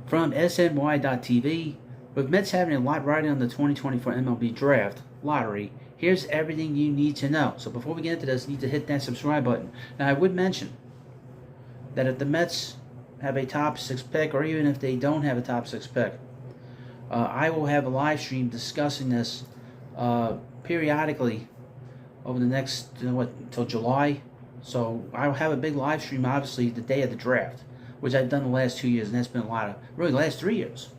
From SNY.TV, with Mets having a lot riding on the 2024 MLB Draft Lottery, here's everything you need to know. So before we get into this, you need to hit that subscribe button. Now I would mention that if the Mets have a top 6 pick, or even if they don't have a top 6 pick, I will have a live stream discussing this periodically over the next, until July. So I'll have a big live stream, obviously, the day of the draft, which I've done the last 2 years, and that's been really the last 3 years.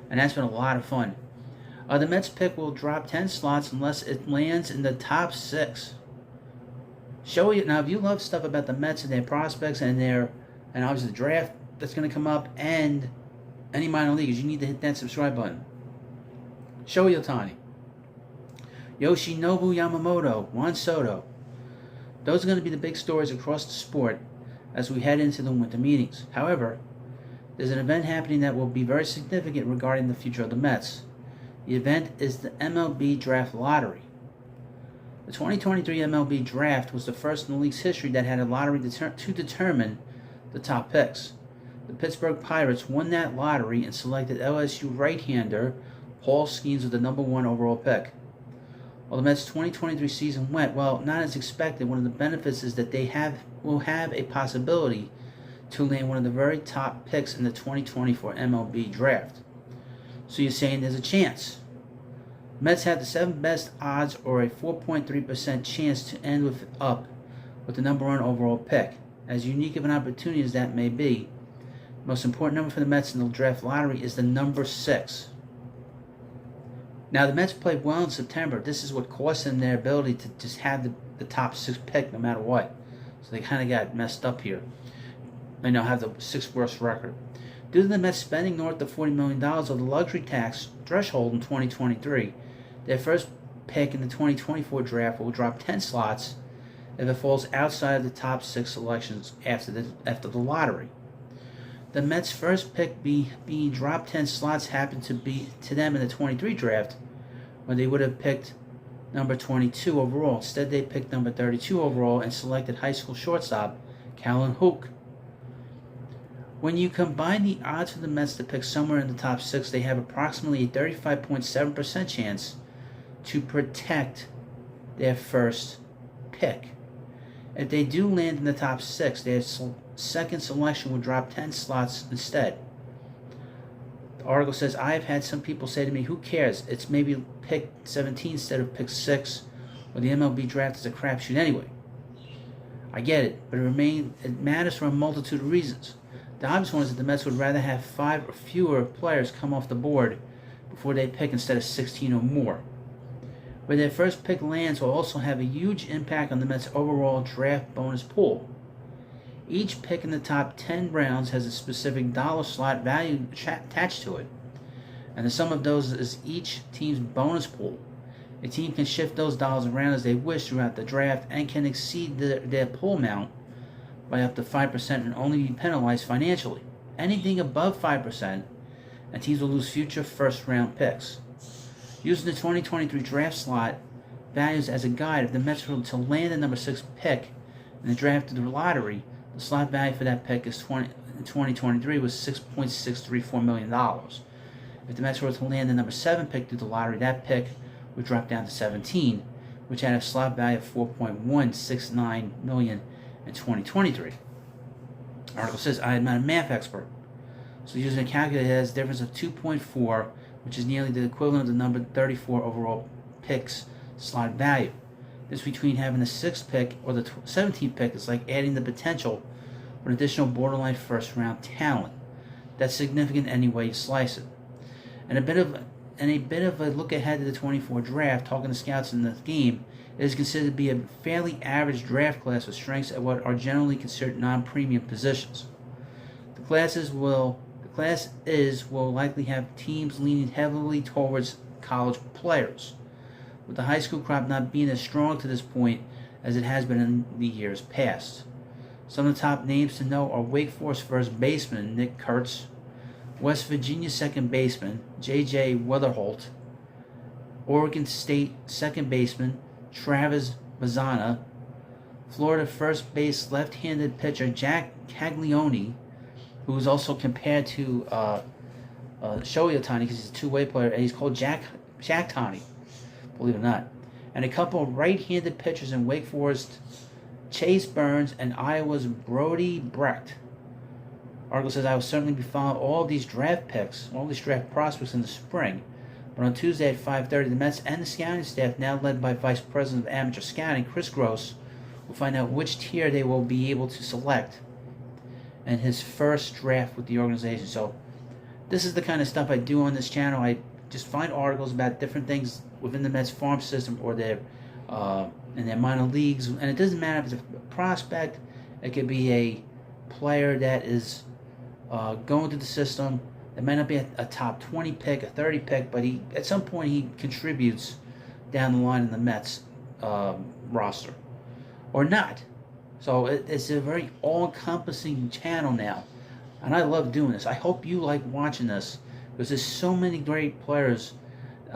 And that's been a lot of fun. The Mets pick will drop 10 slots unless it lands in the top 6. Show you now, if you love stuff about the Mets and their prospects and obviously the draft that's going to come up and any minor leaguers, you need to hit that subscribe button. Shohei Ohtani, Yoshinobu Yamamoto, Juan Soto. Those are going to be the big stories across the sport as we head into the winter meetings. However, there's an event happening that will be very significant regarding the future of the Mets. The event is the MLB Draft Lottery. The 2023 MLB Draft was the first in the league's history that had a lottery to determine the top picks. The Pittsburgh Pirates won that lottery and selected LSU right-hander Paul Skeens with the number 1 overall pick. While the Mets' 2023 season went, well, not as expected, one of the benefits is that they will have a possibility to land one of the very top picks in the 2024 MLB Draft. So you're saying there's a chance. Mets have the 7th best odds, or a 4.3% chance to end with the number 1 overall pick. As unique of an opportunity as that may be, the most important number for the Mets in the draft lottery is the number 6. Now, the Mets played well in September. This is what cost them their ability to just have the top 6 pick no matter what. So they kind of got messed up here. They now have the 6th worst record. Due to the Mets spending north of $40 million of the luxury tax threshold in 2023, their first pick in the 2024 draft will drop 10 slots if it falls outside of the top 6 selections after the lottery. The Mets' first pick being dropped 10 slots happened to be to them in the 23 draft, when they would have picked number 22 overall. Instead, they picked number 32 overall and selected high school shortstop Callan Hook. When you combine the odds for the Mets to pick somewhere in the top 6, they have approximately a 35.7% chance to protect their first pick. If they do land in the top 6, their second selection would drop 10 slots instead. The article says, I have had some people say to me, who cares? It's maybe pick 17 instead of pick 6, or the MLB draft is a crapshoot anyway. I get it, but it matters for a multitude of reasons. The obvious one is that the Mets would rather have 5 or fewer players come off the board before they pick instead of 16 or more. Where their first pick lands will also have a huge impact on the Mets' overall draft bonus pool. Each pick in the top 10 rounds has a specific dollar slot value attached to it, and the sum of those is each team's bonus pool. A team can shift those dollars around as they wish throughout the draft and can exceed their pool amount by up to 5% and only be penalized financially. Anything above 5%, and teams will lose future first-round picks. Using the 2023 draft slot values as a guide, if the Mets were to land the number 6 pick in the draft of the lottery, the slot value for that pick in 2023 was $6.634 million. If the Mets were to land the number 7 pick through the lottery, that pick would drop down to 17, which had a slot value of $4.169 million in 2023. The article says, I am not a math expert, so using a calculator that has a difference of 2.4, which is nearly the equivalent of the number 34 overall picks slot value. This between having the 6th pick or the 17th pick is like adding the potential for an additional borderline first-round talent. That's significant any way you slice it. And a bit of a look ahead to the 24 draft, talking to scouts in the game, it is considered to be a fairly average draft class with strengths at what are generally considered non-premium positions. The class will likely have teams leaning heavily towards college players, with the high school crop not being as strong to this point as it has been in the years past. Some of the top names to know are Wake Forest first baseman Nick Kurtz, West Virginia second baseman J.J. Weatherholt, Oregon State second baseman Travis Mazzana, Florida first base left-handed pitcher Jack Caglione, who is also compared to Shohei Ohtani, because he's a two-way player, and he's called Jack Tani, believe it or not. And a couple of right-handed pitchers in Wake Forest, Chase Burns, and Iowa's Brody Brecht. Article says, I will certainly be following all these draft picks, all these draft prospects in the spring. But on Tuesday at 5:30, the Mets and the scouting staff, now led by Vice President of Amateur Scouting, Chris Gross, will find out which tier they will be able to select in his first draft with the organization. So this is the kind of stuff I do on this channel. I just find articles about different things within the Mets farm system or their in their minor leagues. And it doesn't matter if it's a prospect. It could be a player that is going through the system. It might not be a top 20 pick, a 30 pick, but he at some point he contributes down the line in the Mets roster. Or not. So it's a very all-encompassing channel now. And I love doing this. I hope you like watching this, because there's so many great players,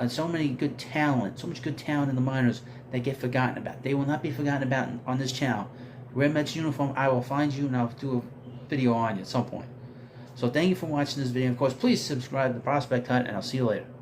so many good talent, so much good talent in the minors that get forgotten about. They will not be forgotten about on this channel. Wear Mets uniform, I will find you and I'll do a video on you at some point. So thank you for watching this video. Of course, please subscribe to Prospect Hunt, and I'll see you later.